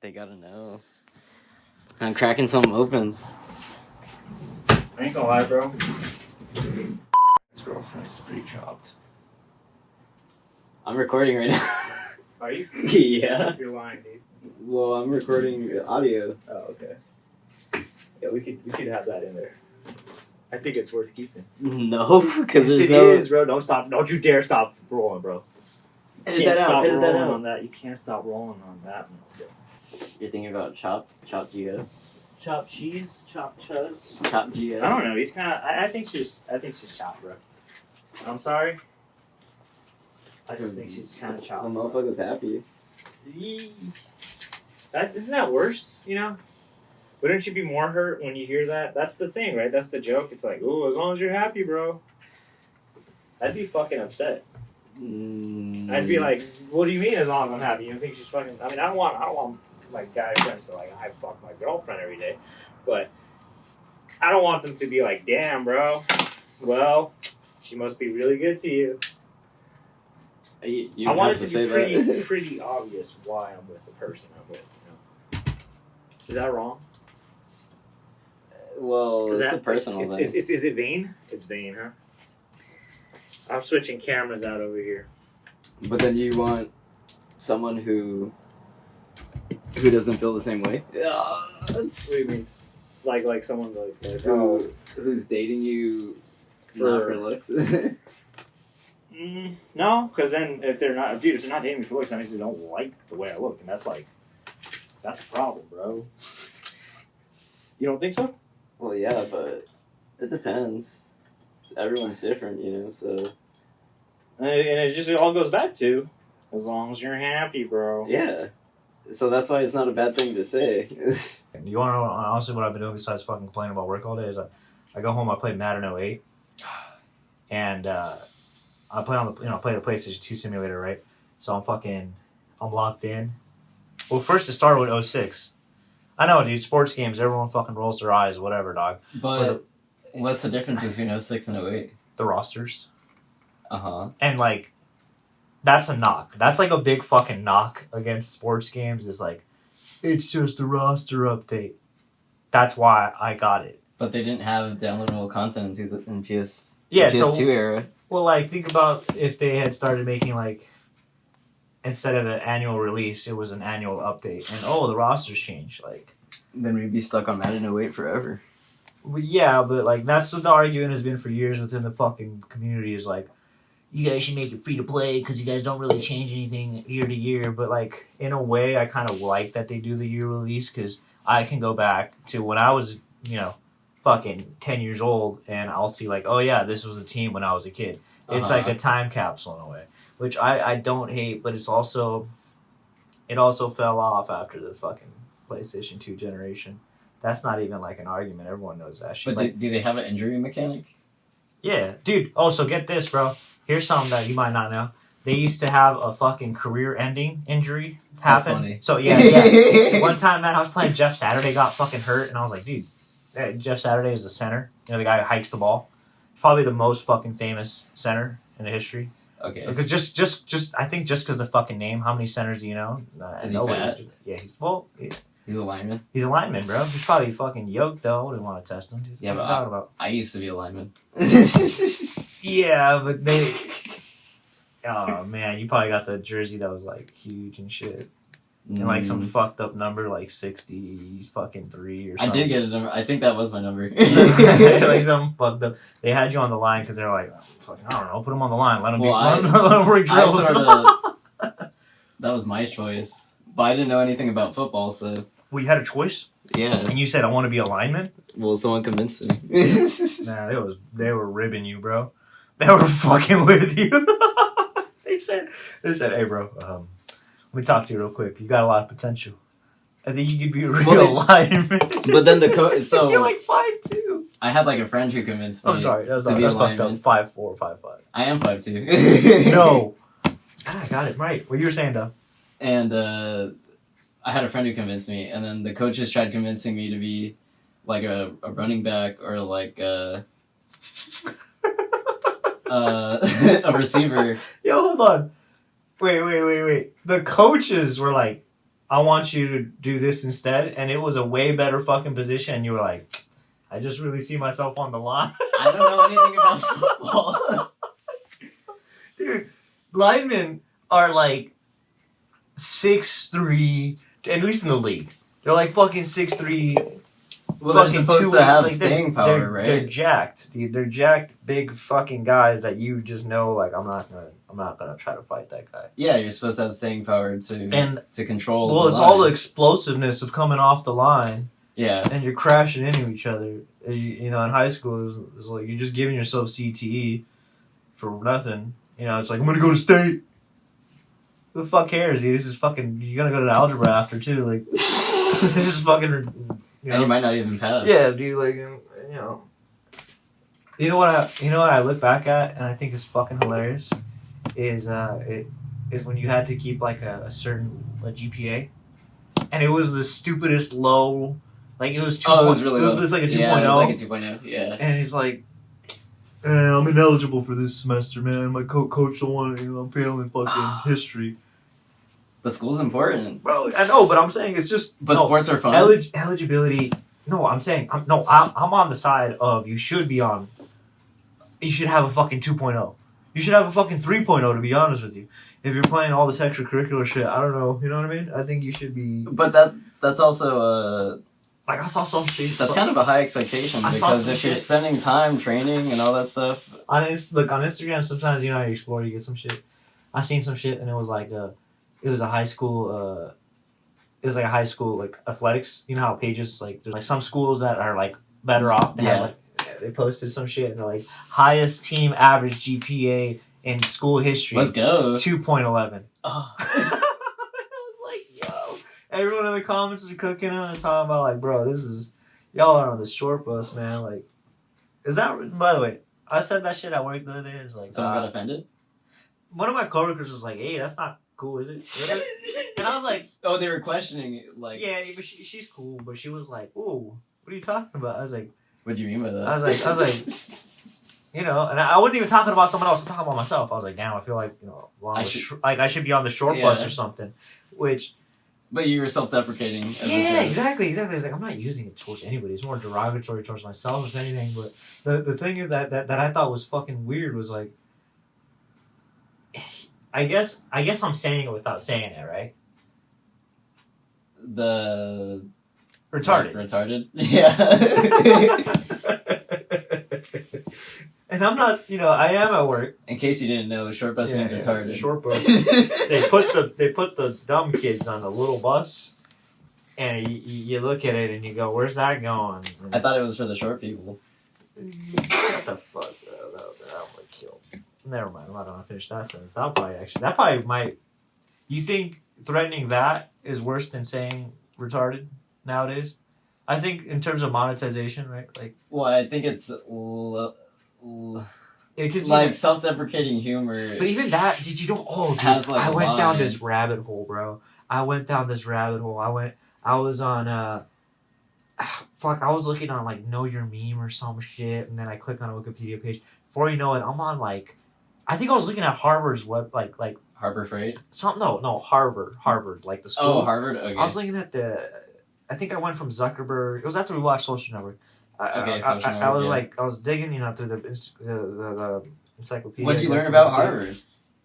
They gotta know. I'm cracking something open. I ain't gonna lie, bro. This girlfriend's pretty chopped. I'm recording right now. Are you? Yeah. You're lying, dude. Well, I'm recording audio. Oh, okay. Yeah, we could have that in there. I think it's worth keeping. No, because Yes, it is, bro. Don't stop. Don't you dare stop rolling, bro. Edit that out. Edit that out. On that. You can't stop rolling on that one. You're thinking about chopped Gio? Chopped cheese, chopped chuz. Chopped Gio? I don't know. He's kind of. I think she's chopped, bro. I'm sorry. I just think she's kind of chopped. The motherfucker's happy. Isn't that worse? You know. Wouldn't you be more hurt when you hear that? That's the thing, right? That's the joke. It's like, oh, as long as you're happy, bro. I'd be fucking upset. I'd be like, what do you mean as long as I'm happy? You don't think she's fucking... I mean, I don't want my guy friends to, like, I fuck my girlfriend every day. But I don't want them to be like, damn, bro. Well, she must be really good to you. You I want it to say be pretty obvious why I'm with the person I'm with. You know? Is that wrong? Well, it's a personal thing. Is it vain? It's vain, huh? I'm switching cameras out over here. But then you want someone who doesn't feel the same way? What do you mean? Like someone like who's dating you not for looks? No, because then if they're not dating me for looks, that means they don't like the way I look, and that's a problem, bro. You don't think so? Well, yeah, but it depends. Everyone's different, you know, so... And it all goes back to, as long as you're happy, bro. Yeah. So that's why it's not a bad thing to say. You want to know, honestly, what I've been doing besides fucking complaining about work all day is I go home, I play Madden 08, and I play on the, play the PlayStation 2 simulator, right? So I'm locked in. Well, first it started with 06. I know, dude, sports games, everyone fucking rolls their eyes, whatever, dog. But what's the difference between 06 and 08? The rosters. Uh-huh. And, like, that's a knock. That's, like, a big fucking knock against sports games is, like, it's just a roster update. That's why I got it. But they didn't have downloadable content in PS2 era. Well, like, think about if they had started making, like, instead of an annual release, it was an annual update. And, the rosters changed, like... Then we'd be stuck on Madden 08 forever. Well, yeah, but, like, that's what the argument has been for years within the fucking community is, like, you guys should make it free to play because you guys don't really change anything year to year. But, like, in a way, I kind of like that they do the year release because I can go back to when I was, fucking 10 years old and I'll see, like, oh, yeah, this was the team when I was a kid. It's like a time capsule in a way, which I don't hate, but it also fell off after the fucking PlayStation 2 generation. That's not even, like, an argument. Everyone knows that shit. But do they have an injury mechanic? Yeah. Dude, so get this, bro. Here's something that you might not know. They used to have a fucking career-ending injury happen. That's funny. So, yeah. One time, man, I was playing Jeff Saturday, got fucking hurt, and I was like, dude, Jeff Saturday is a center. You know, the guy who hikes the ball. Probably the most fucking famous center in the history. Okay. Because just I think just because the fucking name, how many centers do you know? Is he fat? Yeah, he's a lineman. He's a lineman, bro. He's probably fucking yoked though. I wouldn't want to test him. Dude. Yeah, what but talking about? I used to be a lineman. Yeah, but they. Oh man, you probably got the jersey that was like huge and shit. And like some fucked up number, like 60 fucking 3 or something. I did get a number. I think that was my number. Like something fucked up. They had you on the line because they're like, fucking, I don't know, put him on the line. Let him break drills. That was my choice. But I didn't know anything about football, so... Well, you had a choice? Yeah. And you said, I want to be a lineman? Well, someone convinced me. Nah, they were ribbing you, bro. They were fucking with you. They said, hey, bro, let me talk to you real quick. You got a lot of potential. I think you could be a real lineman. But then the coach... So you're like 5'2". I had like a friend who convinced me. I'm sorry. That's fucked up. 5'4", 5'5". I am 5'2". No. I got it right. What you were saying, though. And I had a friend who convinced me. And then the coaches tried convincing me to be like a running back or like a receiver. Yo, hold on. Wait. The coaches were like, I want you to do this instead. And it was a way better fucking position. And you were like, I just really see myself on the line. I don't know anything about football. Dude, linemen are like 6'3", at least in the league. They're like fucking 6'3". Well, they're fucking supposed to have like, staying power, right? They're jacked, dude. They're jacked, big fucking guys that you just know. Like, I'm not gonna try to fight that guy. Yeah, you're supposed to have staying power to control. Well, it's all the explosiveness of coming off the line. Yeah, and you're crashing into each other. You know, in high school, it was like you're just giving yourself CTE for nothing. You know, it's like, I'm gonna go to state. Who the fuck cares, dude? This is fucking. You're gonna go to algebra after too. Like, this is fucking. And you might not even pass. Yeah, dude. Like, you know what I look back at and I think is fucking hilarious is when you had to keep like a certain GPA, and it was the stupidest low. Like, it was 2. Oh, it was really low. It was like a 2.0. Yeah, it was like a 2.0. Yeah. And he's like, I'm ineligible for this semester, man. My coach don't want it. I'm failing fucking history. But school's important. Bro, I know, but I'm saying it's just... But sports are fun. Eligibility... No, I'm saying... I'm on the side of you should be on... You should have a fucking 2.0. You should have a fucking 3.0, to be honest with you. If you're playing all this extracurricular shit, I don't know. You know what I mean? I think you should be... But that's also... Like, I saw some shit... That's kind of a high expectation, because if you're spending time training and all that stuff... On Instagram, sometimes, you know, you explore, you get some shit. I seen some shit, and it was like... It was a high school, like athletics. You know how pages, like, there's like some schools that are like better off. They posted some shit and they're like, highest team average GPA in school history. Let's go. 2.11. Oh. I was like, yo. Everyone in the comments is cooking and talking about like, bro, y'all are on the short bus, man. Like, is that, by the way, I said that shit at work the other day. It's like, someone got offended? One of my coworkers was like, hey, that's not cool, is it? And I was like, oh, they were questioning it, like, yeah, but she's cool, but she was like, ooh, what are you talking about? I was like, what do you mean by that? I was like, you know, and I wasn't even talking about someone else. I was talking about myself. I was like, damn, I feel like, you know, I should be on the short bus or something, which. But you were self-deprecating. Yeah, exactly. I was like, I'm not using it towards anybody. It's more derogatory towards myself, if anything. But the thing is that I thought was fucking weird was like, I guess I'm saying it without saying it, right? The retarded. Retarded? Yeah. And I'm not, you know, I am at work. In case you didn't know, short bus means retarded. Short bus. They put the dumb kids on the little bus, and you look at it and you go, "Where's that going?" And I thought it was for the short people. Shut the fuck up! I'm gonna kill. Never mind. I'm not gonna finish that sentence. That probably might. You think threatening that is worse than saying retarded nowadays? I think in terms of monetization, right? Like, well, I think it's like self-deprecating humor. But even that, did you know? Oh, dude, I went down this rabbit hole, bro. I was on I was looking on like Know Your Meme or some shit, and then I clicked on a Wikipedia page. Before you know it, I'm on like, I think I was looking at Harvard's web, like Harbor Freight. Harvard, like the school. Oh, Harvard. Okay. I was looking at I think I went from Zuckerberg. It was after we watched Social Network. I was digging, you know, through the encyclopedia. What did you learn about Harvard?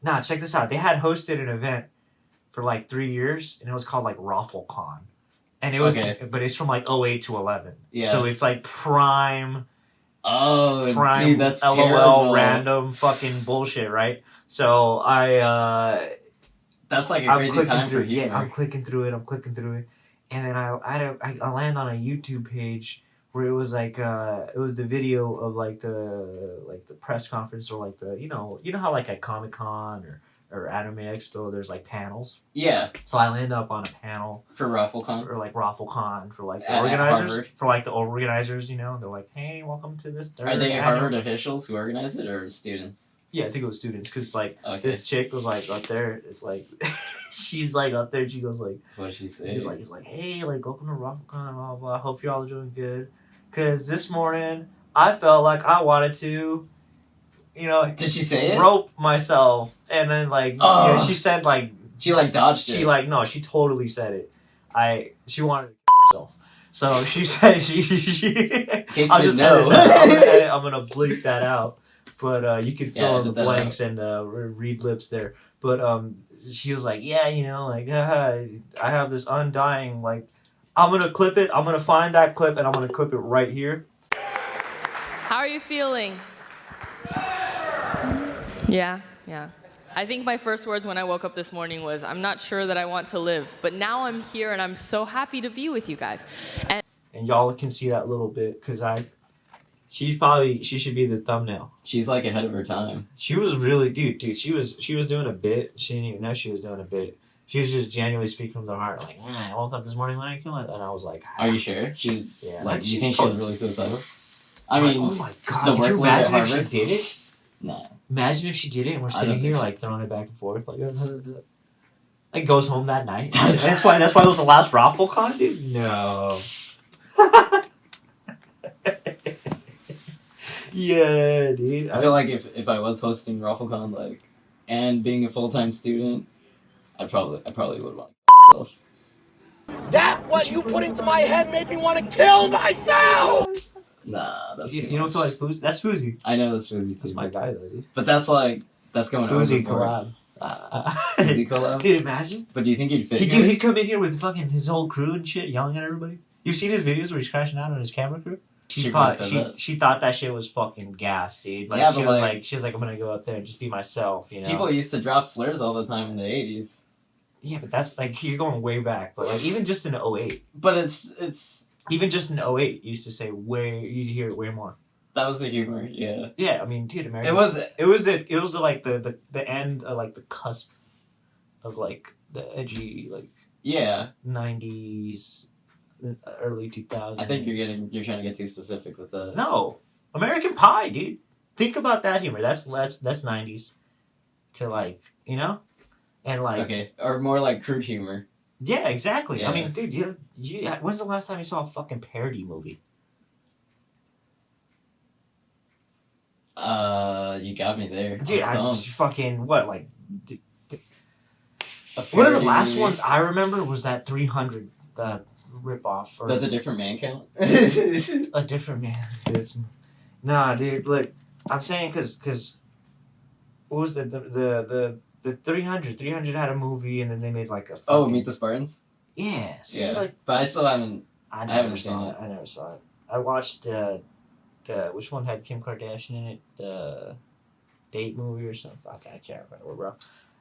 Nah, check this out. They had hosted an event for like 3 years, and it was called like roflcon, and it was, but it's from like 08 to 11. Yeah. So it's like prime. Oh, dude, that's LOL terrible. Random fucking bullshit, right? So that's like a crazy time for humor. Yeah, I'm clicking through it, and then I land on a YouTube page where it was like it was the video of like the press conference, or like the you know how like at Comic-Con or Anime Expo there's like panels. Yeah. So I land up on a panel for roflcon, or like roflcon for like the organizers, you know, they're like, hey, welcome to this. Are they Harvard officials who organize it, or students? Yeah, I think it was students, because like this chick was like up there. It's like she's like up there. She goes like, what did she say? She's like, hey, like welcome to roflcon, blah blah blah. Hope y'all are doing good. Cause this morning I felt like I wanted to, you know, did she say it? Rope myself, and then like you know, she said like she like dodged it. She totally said it. she wanted to kill herself. So she said she case I'm you just didn't know. I'm gonna bleep that out. But you could fill in the edit that blanks and read lips there. But she was like, yeah, you know, like I have this undying, like, I'm gonna clip it. I'm gonna find that clip and I'm gonna clip it right here. How are you feeling? Yeah. I think my first words when I woke up this morning was, I'm not sure that I want to live, but now I'm here and I'm so happy to be with you guys. And y'all can see that little bit because she should be the thumbnail. She's like ahead of her time. She was really, dude, she was doing a bit. She didn't even know she was doing a bit. She was just genuinely speaking from the heart, like, I woke up this morning when I killed it, and I was like, Are you sure? She, yeah. like, do you think she was really suicidal? I mean, oh my god, the could you work at imagine if she Harvard? did it? Nah. Imagine if she did it and we're I don't sitting here think like throwing it back and forth, like goes home that night. That's why it was the last roflcon, dude. No. Yeah, dude. I feel like if I was hosting roflcon, like, and being a full-time student, I probably would want to kill myself. That what you put into my head made me want to kill myself! Nah, that's You too don't much. feel like Fousey? That's Fousey. I know that's Fousey too. That's my guy, though, dude. But that's going Fousey overboard. collab. Fousey collab? Dude, imagine. But do you think he'd fit? Dude, he'd come in here with fucking his whole crew and shit, yelling at everybody. You've seen his videos where he's crashing out on his camera crew? She thought that shit was fucking gas, dude. Like, Yeah, she but was like, I'm gonna go out there and just be myself, you know? People used to drop slurs all the time in the 80s. Yeah, but that's like, you're going way back. But like, even just in 08. But it's Even just in 08, you used to say you'd hear it way more. that was the humor, yeah. Yeah, I mean, dude, American. It was the end of like the cusp of like the edgy like yeah. 90s, early 2000s. I think you're trying to get too specific with the No, American Pie, dude. Think about that humor. That's 90s to like, you know, and like okay, or more like crude humor. yeah, exactly. Yeah. I mean, dude, when's the last time you saw a fucking parody movie? You got me there. Dude, I I'm just stumped. fucking what like. A One of the parody last movie. ones I remember was that 300 ripoff. Or Does a different man count? a different man. Nah, dude. Look, I'm saying because what was the 300? 300 had a movie and then they made like a. Oh, fucking- Meet the Spartans? Yeah. See, Yeah. like, But I still haven't. I haven't never seen saw it. it. I never saw it. I watched the which one had Kim Kardashian in it? The date movie or something. Fuck, I can't remember, bro.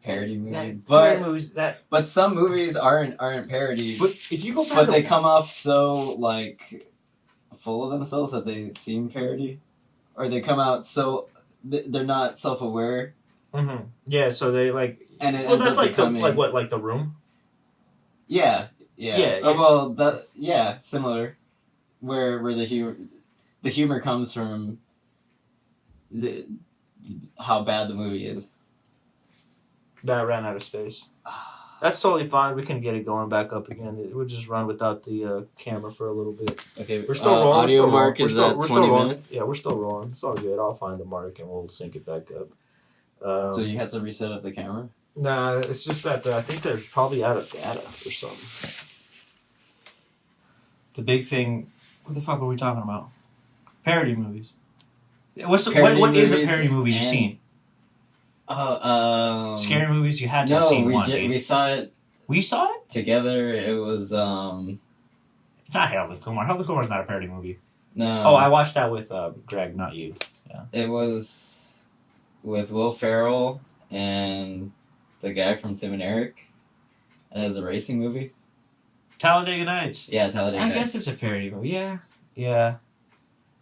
Parody movie. That, But movies that. but some movies aren't parody. But if you go back, But they come off so like full of themselves that they seem parody, or they come out so they're not self-aware, Mm-hmm. Yeah, so they like. and it Well, ends that's up like becoming, like the Room. yeah. Yeah, Oh, yeah. well, similar, where the humor comes from how bad the movie is. That ran out of space. That's totally fine. We can get it going back up again. We'll just run without the camera for a little bit. Okay, We're still rolling. Audio we're still mark rolling. is We're at still 20 rolling. minutes. Yeah, we're still rolling. It's all good. I'll find the mark and we'll sync it back up. So you have to reset up the camera. Nah, it's just that I think they're probably out of data or something. The big thing. What the fuck are we talking about? Parody movies. Parody what is a movies parody movie you've and- seen? Scary Scary movies. You had to have No, seen one. we saw it We saw it. together. It was It's not Harold Kumar. Harold Kumar's not a parody movie. no. Oh, I watched that with Greg, not you. It was with Will Ferrell and the guy from Tim and Eric. And it was a racing movie. Talladega Nights. Yeah, Talladega I Nights. guess it's a parody movie. Yeah.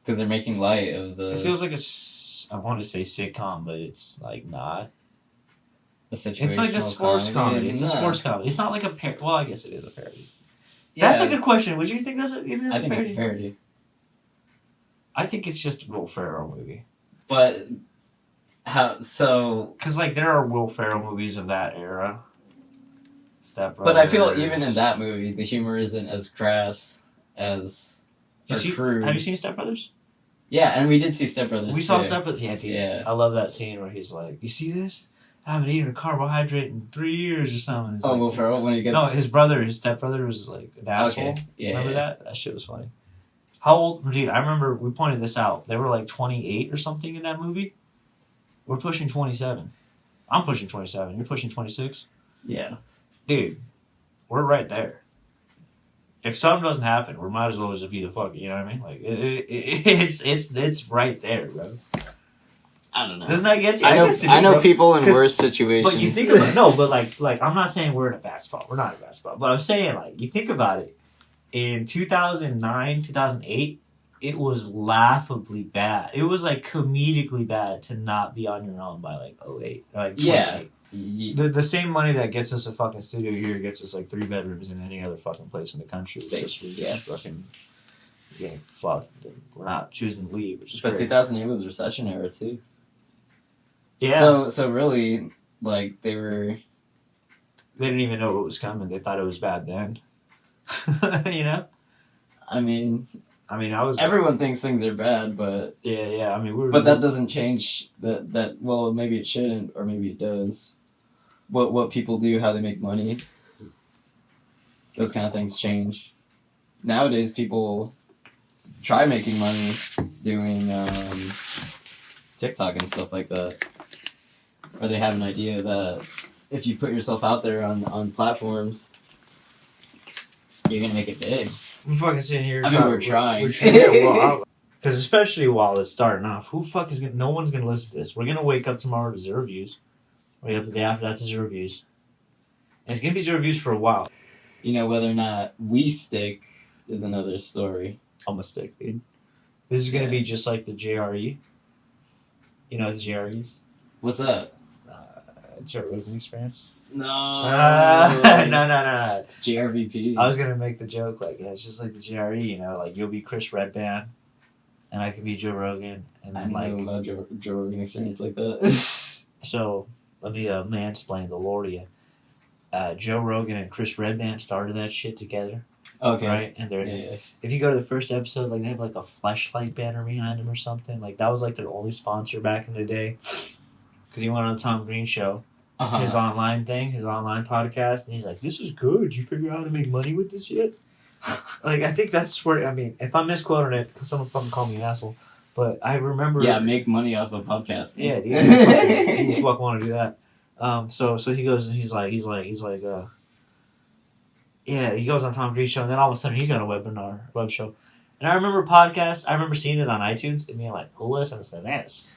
Because they're making light of It feels like I want to say sitcom, but it's like not. the situation. It's like a sports comedy. It's a sports comedy. It's not like a parody. Well, I guess it is a parody. That's a good question. Would you think that's it is I a think parody? it's a parody. I think it's just a Will Ferrell movie. But how so? Because like there are Will Ferrell movies of that era. Step But I feel Brothers. even in that movie, the humor isn't as crass as or crude. Have you seen Step Brothers? Yeah, and we did see Step Brothers. We saw too. Step Brothers. Yeah, dude. Yeah. I love that scene where he's like, "You see this? I haven't eaten a carbohydrate in 3 years or something. It's Oh, like, Will Ferrell when he gets. no, his stepbrother was like an asshole. Okay. Yeah. Remember yeah. that? That shit was funny. How old, dude? I remember we pointed this out. They were like 28 or something in that movie. We're pushing 27. I'm pushing 27. You're pushing 26. Yeah. Dude, we're right there. If something doesn't happen, we might as well just be the fuck. You know what I mean? Like it's right there, bro. I don't know. Doesn't that get you? I know people in 'Cause- worse situations. But you think about no, but like I'm not saying we're in a bad spot. We're not in a bad spot. But I'm saying like you think about it. In 2009, 2008, it was laughably bad. It was like comedically bad to not be on your own by like 08, like 28. Yeah. The same money that gets us a fucking studio here gets us like 3 bedrooms in any other fucking place in the country. It's States, just, yeah. fucking getting fucked. We're not choosing to leave, which is But great. 2008 was a recession era too. Yeah. So really, like they They didn't even know what was coming. They thought it was bad then. You know? I mean, I was everyone thinks things are bad, but yeah. I mean, but that doesn't change that. Well, maybe it shouldn't, or maybe it does. What people do, how they make money, those kind of things change. Nowadays, people try making money doing TikTok and stuff like that, or they have an idea that if you put yourself out there on platforms, you're gonna make it big. I'm fucking sitting here. I mean, we're trying. Because especially while it's starting off, no one's gonna listen to this. We're gonna wake up tomorrow to 0 views. Wake up the day after that to 0 views. And it's gonna be 0 views for a while. You know, whether or not we stick is another story. I'm a stick, dude. This is gonna Yeah. be just like the JRE. You know what the JRE is? What's that? Joe Rogan Experience. No. No. JRVP. I was gonna make the joke like, yeah, it's just like the JRE, you know, like you'll be Chris Redband, and I could be Joe Rogan, and I then know like, about Joe Rogan Experience like that. so let me mansplain the lore to you. Joe Rogan and Chris Redband started that shit together, Okay. right? And they're Yeah. if you go to the first episode, like they have like a fleshlight banner behind them or something. Like that was like their only sponsor back in the day, because he went on the Tom Green show. Uh-huh. His online thing, his online podcast, and he's like, "This is good. You figure out how to make money with this yet?" Like, I think that's where, I mean, if I'm misquoting it, because someone fucking call me an asshole, but I remember. Yeah, make money off of podcasts. Yeah, dude. Who the fuck want to do that? So he goes and he's like, yeah, he goes on Tom Green show, and then all of a sudden he's got a web show, and I remember seeing it on iTunes and being like, who listens to this?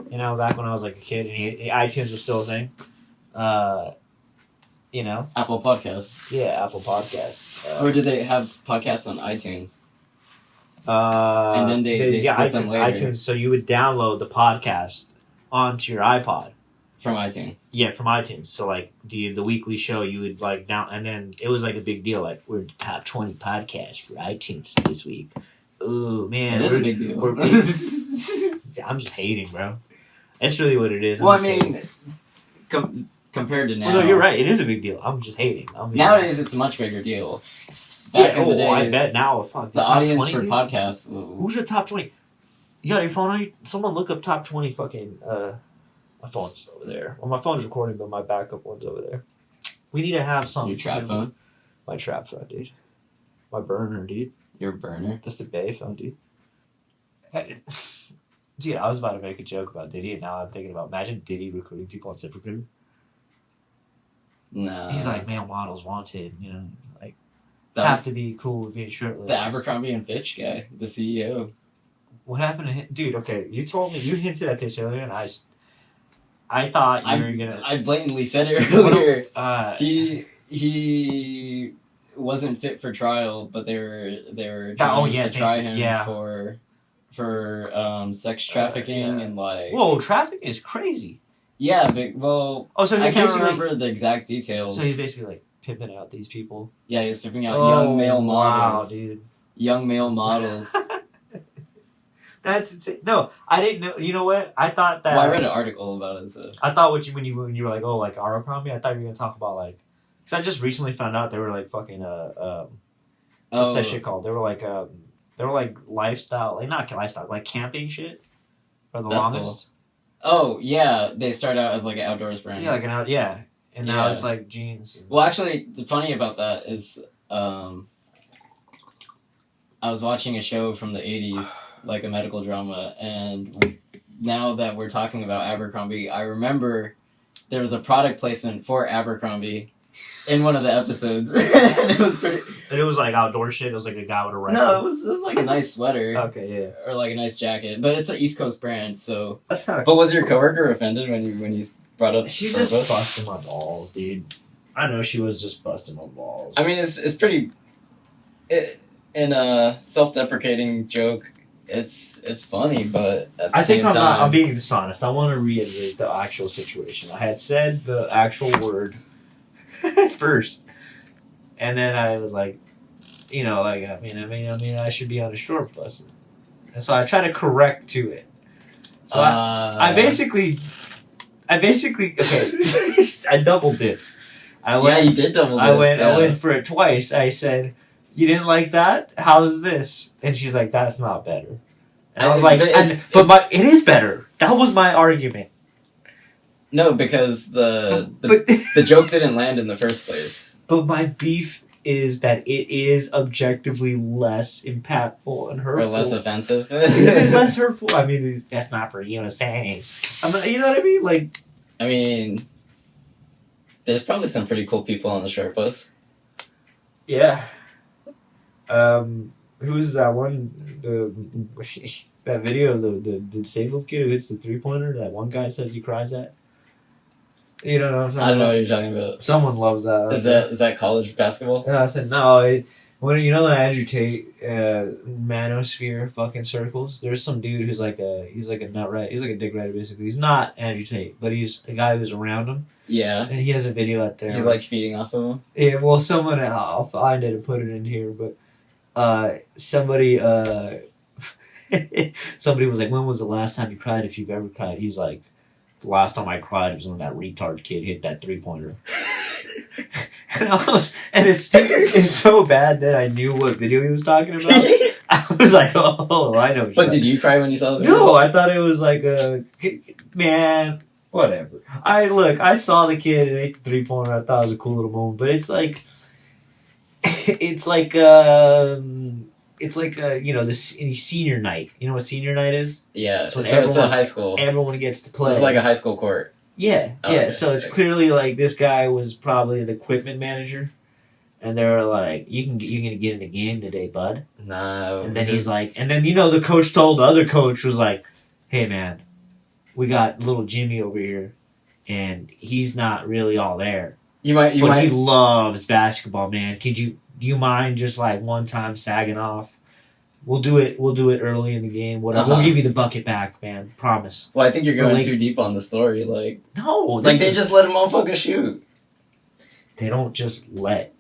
You know, back when I was like a kid and iTunes was still a thing. You know? Apple Podcasts. Yeah, Apple Podcasts. Or did they have podcasts on iTunes? And then they split them later. iTunes, so you would download the podcast onto your iPod. From iTunes. Yeah, from iTunes. So, like, the weekly show, you would, like, down... And then it was, like, a big deal. Like, we're the top 20 podcasts for iTunes this week. Ooh, man. It is a big deal. I'm just hating, bro. That's really what it is. Well, I mean, compared to now. Well, no, you're right. It is a big deal. I'm just hating. Nowadays, it's a much bigger deal. Back in the days, I bet now. Fuck, the top audience 20, for dude? podcasts. Who's your top 20? You got your phone on you? Someone look up top 20 fucking... my phone's over there. Well, my phone's recording, but my backup one's over there. We need to have something. Your trap phone? My trap phone, dude. My burner, dude. Your burner? That's the Bay phone, dude. Dude, I was about to make a joke about Diddy, and now I'm thinking about, imagine Diddy recruiting people on ZipRecruiter. No. He's like, male models wanted, you know, like, That have was to be cool with being shirtless. the Abercrombie and Fitch guy, the CEO. What happened to him? Dude, okay, you hinted at this earlier, and I thought you were gonna... I blatantly said it earlier. He wasn't fit for trial, but they were trying to try him for sex trafficking and like. Whoa, trafficking is crazy. Yeah, but well. Oh, so I he's can't basically remember the exact details. So he's basically like pimping out these people. Yeah, he's pimping out young male models. Wow, dude. Young male models. That's insane. No, I didn't know. You know what? I thought that. Well, I read an article about it. So. I thought when you were like, oh, like Abercrombie, I thought you were gonna talk about like, because I just recently found out they were like fucking what's that shit called? They were like lifestyle, like not lifestyle, like camping shit for the That's longest. Oh yeah, they start out as like an outdoors brand. Yeah, like an out. Yeah, and now Yeah. it's like jeans. And, Well, actually, the funny about that is, I was watching a show from the '80s, like a medical drama, and now that we're talking about Abercrombie, I remember there was a product placement for Abercrombie in one of the episodes, and it was pretty. and it was like outdoor shit. It was like a guy with a rifle. No, it was like a nice sweater. Okay, yeah. Or like a nice jacket, but it's an East Coast brand, so. That's kind of. But was your coworker offended when you brought up? She's just Purpose? busting my balls, dude. I know she was just busting my balls. I mean, it's pretty. In a self-deprecating joke, it's funny, but at the I think same I'm time, not. I'm being dishonest. I want to reiterate the actual situation. I had said the actual word first, and then I was like, I should be on a short bus, and so I try to correct to it. So I basically, okay, I double dipped. Yeah, you did double. I went Yeah. for it twice. I said, "You didn't like that? How's this?" And she's like, "That's not better." And I was like, "But it is better." That was my argument. No, because the But joke didn't land in the first place. but my beef is that it is objectively less impactful and hurtful. Or less offensive. Is it less hurtful? I mean, that's not for you to say. You know what I mean? Like, I mean, there's probably some pretty cool people on the short bus. yeah. Who's that one? That video of the disabled kid who hits the 3-pointer. That one guy says he cries at. You don't know what I'm talking I don't know about? what you're talking about. Someone loves that. Is that college basketball? And I said no. When you know the Andrew Tate manosphere fucking circles, there's some dude who's like he's like a nut rat. He's like a dick rider basically. He's not Andrew Tate, but he's a guy who's around him. Yeah. And he has a video out there. He's like feeding off of him. Yeah, well, someone I'll find it and put it in here, but somebody somebody was like, "When was the last time you cried? If you've ever cried?" He's like, "The last time I cried was when that retard kid hit that 3-pointer." and it's so bad that I knew what video he was talking about. I was like, "Oh, I know." But did you cry when you saw the video? No, I thought it was like man. Whatever. I saw the kid and hit the 3-pointer. I thought it was a cool little moment, but it's like the senior night. You know what senior night is? Yeah. So So it's a high school. Everyone gets to play. It's like a high school court. Yeah, Oh, yeah. okay, So it's okay. clearly like this guy was probably the equipment manager, and they're like, "You're gonna get in the game today, bud." No. And then he's like, and then the coach told the other coach was like, "Hey man, we got little Jimmy over here, and he's not really all there, You might. he loves basketball, man. Do you mind just like one time sagging off? We'll do it early in the game. Whatever. We'll give you the bucket back, man. Promise." Well, I think you're going Like- too deep on the story. Like No, they just let a motherfucker shoot. they don't just let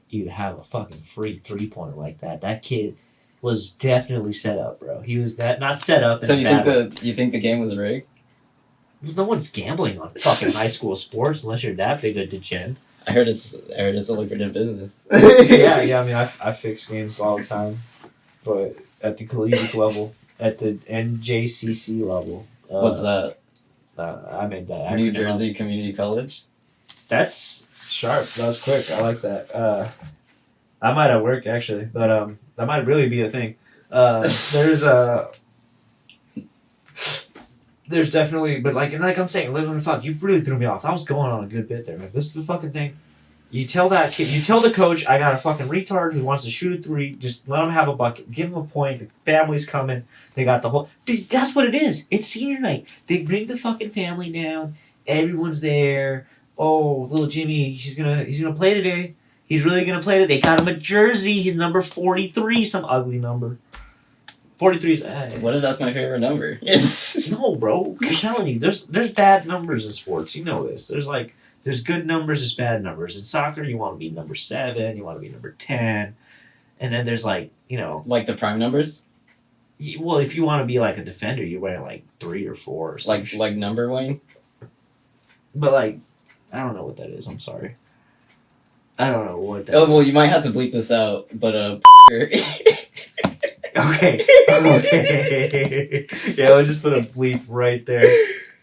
you have a fucking free 3-pointer like that. That kid was definitely set up, bro. He was not set up. So you think the game was rigged? No one's gambling on fucking high school sports unless you're that big a degen. I heard it's a lucrative business. yeah. I mean, I fix games all the time, but at the collegiate level, at the NJCC level. What's that? I made that. New acronym Jersey up. Community College. That's sharp. That was quick. I like that. I might have worked actually, but that might really be a thing. There's definitely, but like I'm saying, fuck, you really threw me off. I was going on a good bit there, man. This is the fucking thing. You tell that kid, you tell the coach, I got a fucking retard who wants to shoot a 3. Just let him have a bucket. Give him a point. The family's coming. They got the whole. Dude, that's what it is. It's senior night. They bring the fucking family down. Everyone's there. Oh, little Jimmy, he's gonna play today. He's really gonna play today. They got him a jersey. He's number 43, some ugly number. 43 is. What if that's my favorite number? Yes. No, bro. I'm telling you, there's bad numbers in sports. You know this. There's good numbers, there's bad numbers. In soccer, you want to be number 7, you want to be number 10, and then there's like the prime numbers. Well, if you want to be like a defender, you're wearing like 3 or 4 or something. Like number wing. But like, I don't know what that is. I'm sorry. I don't know what that. Oh well, you might have to bleep this out, but Okay. Yeah, we'll just put a bleep right there.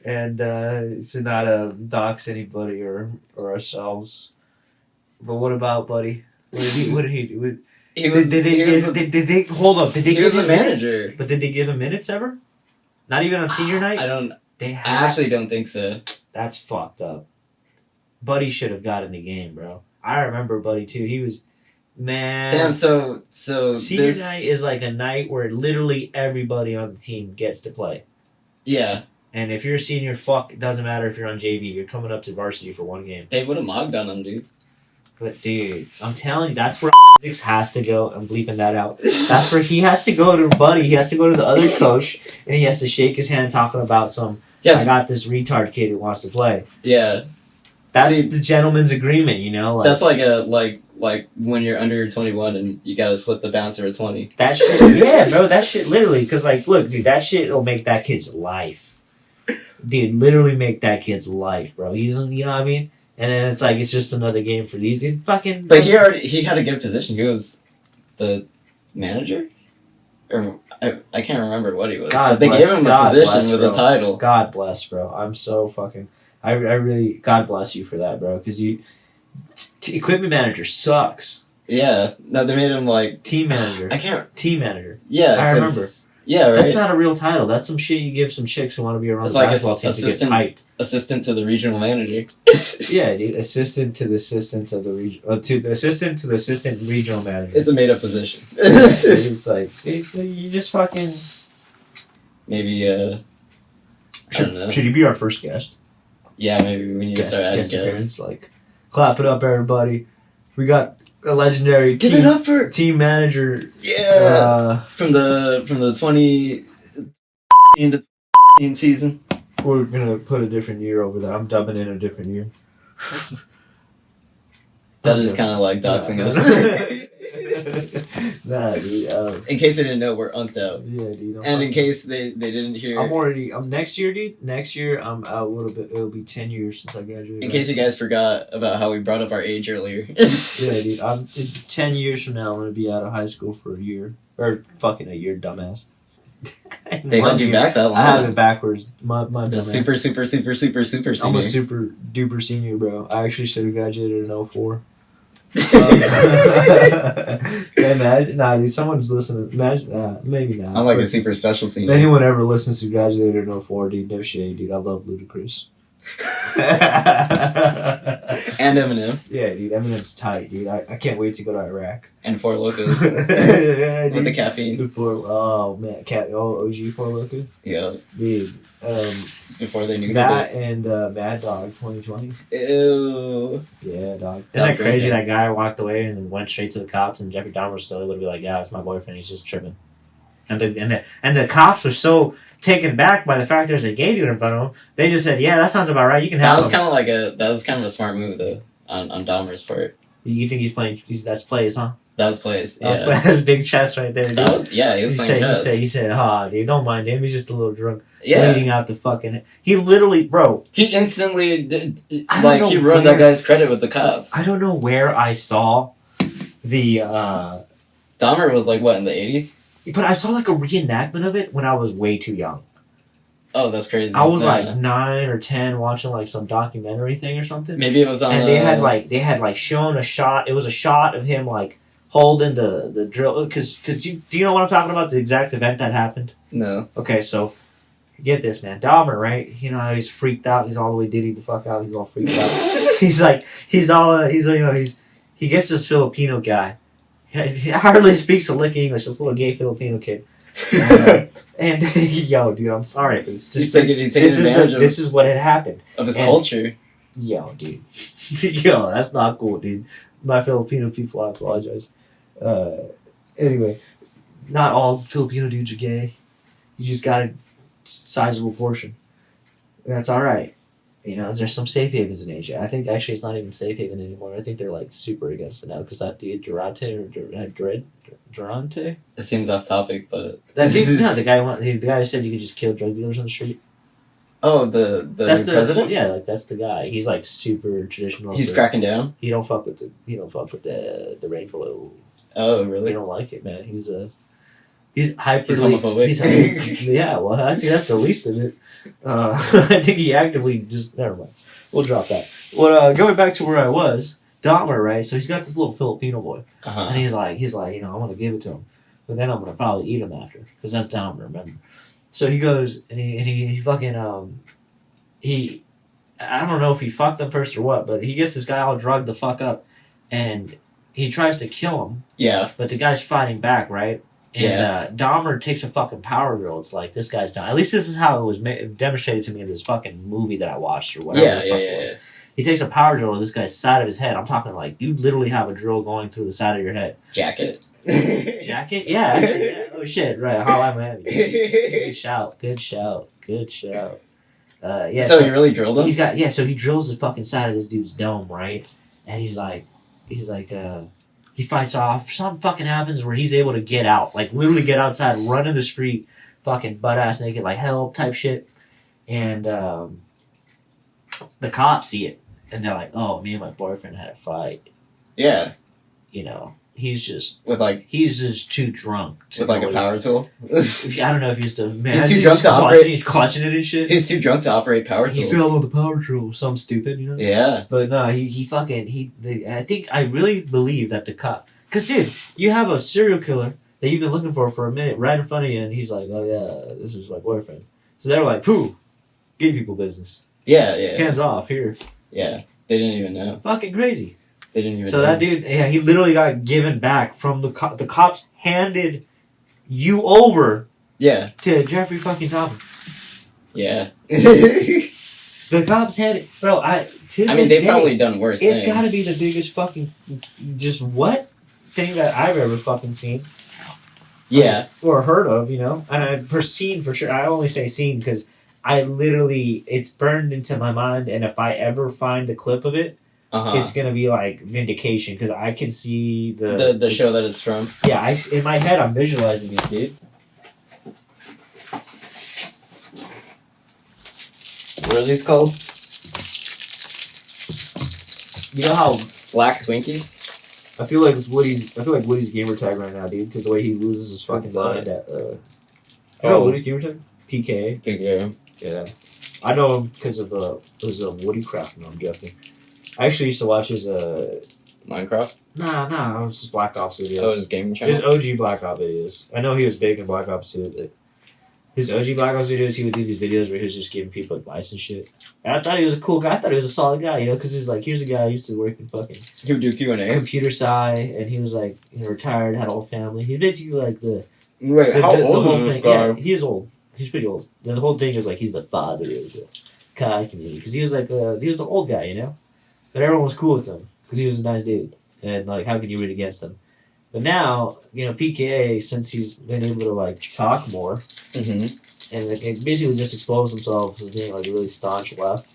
And to not dox anybody or ourselves. But what about Buddy? What did he do? Did they hold up? Did they give him manager? But did they give him minutes ever? Not even on senior night. I actually don't think so. That's fucked up. Buddy should have got in the game, bro. I remember Buddy too. He was, man. Damn. So senior night is like a night where literally everybody on the team gets to play. Yeah. And if you're a senior, fuck, it doesn't matter if you're on JV. You're coming up to varsity for one game. They would have mogged on him, dude. But dude, I'm telling you, that's where physics has to go. I'm bleeping that out. That's where he has to go to Buddy. He has to go to the other coach, and he has to shake his hand talking about some. Yes. I got this retard kid who wants to play. Yeah. That's the gentleman's agreement, you know. That's like when you're under 21 and you gotta slip the bouncer at 20. That shit, yeah, bro. That shit, literally, because like, look, dude, that shit will make that kid's life. Dude, literally make that kid's life, bro. He's, you know what I mean. And then it's like, it's just another game for these dude, fucking. But he had a good position. He was the manager, or I can't remember what he was. But they gave him a position with a title. God bless, bro. I'm so fucking. I really, God bless you for that, bro. Because equipment manager sucks. Yeah, no, they made him like team manager. I can't. Team manager. Yeah, I remember. Yeah, right. That's not a real title. That's some shit you give some chicks who want to be around the basketball team to get hyped. Assistant to the regional manager. Yeah, dude. Assistant to the assistant of the region, to the assistant regional manager. It's a made up position. It's like you just fucking. Maybe I don't know. Should you be our first guest? Yeah, maybe we need to start adding guests. Like, clap it up, everybody. We got a legendary Give it up for team manager. Yeah. From the 20 in the season. We're gonna put a different year over there. I'm dubbing in a different year. That is kind of like doxing us. Nah, dude. In case they didn't know, we're unked out. Yeah, dude. And in case they didn't hear, I'm next year, dude. Next year, I'm out a little bit. It'll be 10 years since I graduated. In case you guys forgot about how we brought up our age earlier. Yeah, dude. It's 10 years from now. I'm gonna be out of high school for a year, or fucking a year, dumbass. They held you back that long. I have it backwards. My dumbass. Super senior. I'm a super duper senior, bro. I actually should have graduated in 04. Imagine, nah, dude, someone's listening. Imagine, maybe not. I'm like a super special senior. If anyone ever listens to graduated in 04, dude, no shade, dude. I love Ludacris. And Eminem. Yeah, dude, Eminem's tight, dude. I can't wait to go to Iraq. And Four Locos. Yeah, with the caffeine. Oh man, OG Four Locos. Yeah. Dude. Before they knew that and Mad Dog 2020. Ew. Yeah, dog. Isn't that crazy? That guy walked away and went straight to the cops, and Jeffrey Dahmer still would be like, "Yeah, it's my boyfriend. He's just tripping." And the cops were so taken back by the fact there's a gay dude in front of them. They just said, "Yeah, that sounds about right. You can have." That was kind of a smart move though on Dahmer's part. You think he's playing? That's plays, huh? That was plays. Yeah. That's big chest right there, dude. He was playing chess. He said, dude, don't mind him. He's just a little drunk. Yeah. Bleeding out the fucking... He literally, bro. He instantly did... Like, he ruined that guy's credit with the cops. I don't know where I saw the... Dahmer was like, what, in the 80s? But I saw like a reenactment of it when I was way too young. Oh, that's crazy. I was like 9 or 10 watching like some documentary thing or something. Maybe it was on... And they had shown a shot. It was a shot of him like holding the drill. Because do you know what I'm talking about? The exact event that happened? No. Okay, so get this, man. Dahmer, right? You know how he's freaked out. He's all the way diddy the fuck out. He's all freaked out. He gets this Filipino guy. He hardly speaks a lick English. This little gay Filipino kid. And yo, dude, I'm sorry, but it's just this is what had happened of his culture. Yo, dude, yo, that's not cool, dude. My Filipino people, I apologize. Anyway, not all Filipino dudes are gay. You just got a sizable portion. That's all right. You know, there's some safe havens in Asia. I think actually it's not even safe haven anymore. I think they're like super against it now because that dude Durante. It seems off topic, but that dude, no, the guy who said you could just kill drug dealers on the street. Oh, the president? Yeah, like that's the guy. He's like super traditional. He's cracking down. He don't fuck with the rainbow. Oh, really? He don't like it, man. He's a He's hyperly. He's homophobic. Yeah, well, I think that's the least of it. I think he actively just. Never mind. We'll drop that. Well, going back to where I was, Dahmer, right? So he's got this little Filipino boy, and he's like, I want to give it to him, but then I'm gonna probably eat him after, because that's Dahmer, remember? So he goes and he fucking I don't know if he fucked them first or what, but he gets this guy all drugged the fuck up, and he tries to kill him. Yeah. But the guy's fighting back, right? And Dahmer takes a fucking power drill. It's like, this guy's done. At least this is how it was demonstrated to me in this fucking movie that I watched or whatever the fuck it was. He takes a power drill to this guy's side of his head. I'm talking like, you literally have a drill going through the side of your head. Jacket. Jacket? Yeah, actually, yeah. Oh shit, right. How I'm Miami. Good shout. So he really drilled him? So he drills the fucking side of this dude's dome, right? And he fights off. Something fucking happens where he's able to get out. Like, literally get outside, run in the street, fucking butt-ass naked, like, help type shit. And the cops see it. And they're like, oh, me and my boyfriend had a fight. Yeah. You know, he's just too drunk. With like a power tool? I don't know if he's he's too drunk to operate. He's clutching it and shit. He's too drunk to operate power tools. He fell on the power tool. Something stupid, you know? Yeah. But no, I really believe that the cop... Because, dude, you have a serial killer that you've been looking for a minute right in front of you, and he's like, oh, yeah, this is my boyfriend. So they're like, pooh, gay people business. Yeah. Hands off, here. Yeah. They didn't even know. Fucking crazy. They didn't even know. So that dude, he literally got given back from the cops handed you over to Jeffrey fucking Dahmer. Yeah. The cops had it. Bro, they've probably done worse things. It's gotta be the biggest fucking thing that I've ever fucking seen. Yeah. Or heard of, you know? And for sure. I only say seen because it's burned into my mind, and if I ever find the clip of it, it's gonna be like vindication, because I can see the show that it's from. Yeah, in my head I'm visualizing it, dude. What are these called? You know how Black Twinkies? I feel like Woody's gamer tag right now, dude, because the way he loses his fucking mind at Woody's gamer tag? PK. PK. Yeah. I know him because of Woody Craft, I'm guessing. I actually used to watch his Minecraft? Nah, it was just Black Ops videos. Oh, his gaming channel? His OG Black Ops videos. I know he was big in Black Ops too, but his OG Black Ops videos, he would do these videos where he was just giving people advice and shit. And I thought he was a cool guy. I thought he was a solid guy, you know, because he's like, here's a guy who used to work in fucking... He would do Q&A? Computer sci, and he was like, retired, had a whole family. He's basically like how old is this guy? Yeah, he is old. He's pretty old. The whole thing is like he's the father of the Kai community, because he was like he was the old guy, you know. But everyone was cool with him because he was a nice dude, and like how could you root against him? But now, you know, PKA, since he's been able to like talk more, and like, basically just expose himself as being like a really staunch left.